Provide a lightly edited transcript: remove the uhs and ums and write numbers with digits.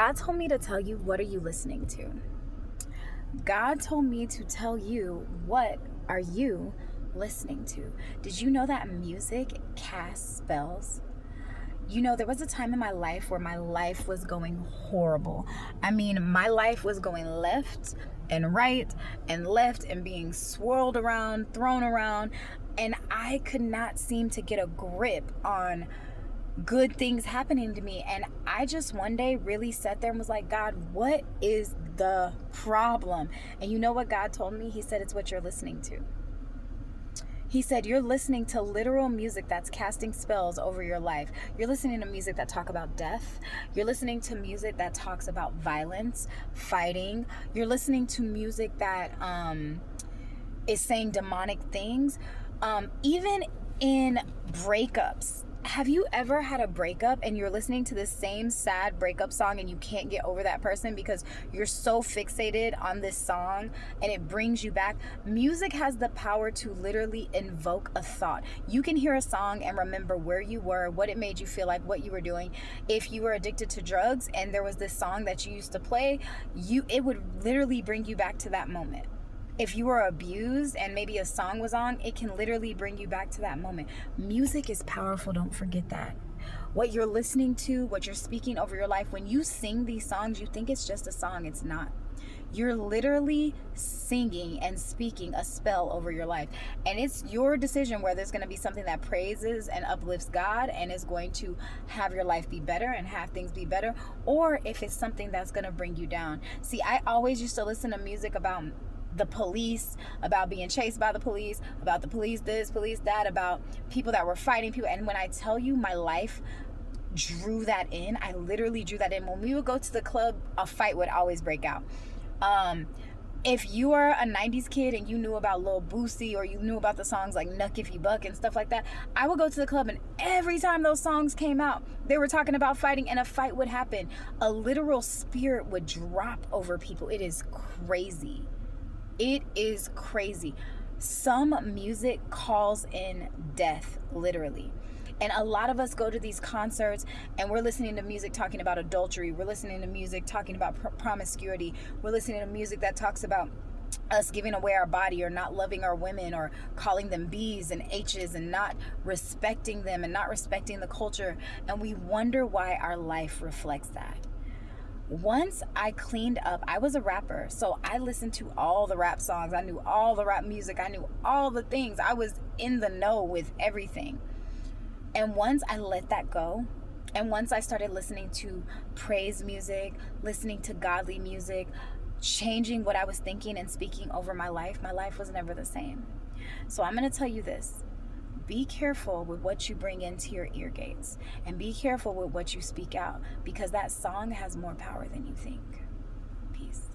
God told me to tell you, what are you listening to? God told me to tell you, what are you listening to? Did you know that music casts spells? You know, there was a time in my life where my life was going horrible. I mean, my life was going left and right and left and being swirled around, thrown around, and I could not seem to get a grip on good things happening to me. And I just one day really sat there and was like, God, what is the problem? And you know what God told me? He said, it's what you're listening to. He said, you're listening to literal music that's casting spells over your life. You're listening to music that talk about death. You're listening to music that talks about violence, fighting. You're listening to music that is saying demonic things. Even in breakups. Have you ever had a breakup and you're listening to the same sad breakup song and you can't get over that person because you're so fixated on this song and it brings you back? Music has the power to literally invoke a thought. You can hear a song and remember where you were, what it made you feel like, what you were doing. If you were addicted to drugs and there was this song that you used to play, it would literally bring you back to that moment. If you were abused and maybe a song was on, it can literally bring you back to that moment. Music is powerful, don't forget that. What you're listening to, what you're speaking over your life, when you sing these songs, you think it's just a song. It's not. You're literally singing and speaking a spell over your life. And it's your decision whether it's going to be something that praises and uplifts God and is going to have your life be better and have things be better, or if it's something that's going to bring you down. See, I always used to listen to music about the police, about being chased by the police, about the police this, police that, about people that were fighting people. And when I tell you, my life drew that in. I literally drew that in. When we would go to the club, a fight would always break out. If you are a 90s kid and you knew about Lil Boosie or you knew about the songs like Nuck If You Buck and stuff like that, I would go to the club and every time those songs came out, they were talking about fighting and a fight would happen. A literal spirit would drop over people. It is crazy. It is crazy. Some music calls in death, literally. And a lot of us go to these concerts and we're listening to music talking about adultery. We're listening to music talking about promiscuity. We're listening to music that talks about us giving away our body or not loving our women or calling them B's and H's and not respecting them and not respecting the culture. And we wonder why our life reflects that. Once I cleaned up, I was a rapper, so I listened to all the rap songs. I knew all the rap music. I knew all the things. I was in the know with everything. And once I let that go, and once I started listening to praise music, listening to godly music, changing what I was thinking and speaking over my life was never the same. So I'm going to tell you this. Be careful with what you bring into your ear gates and be careful with what you speak out, because that song has more power than you think. Peace.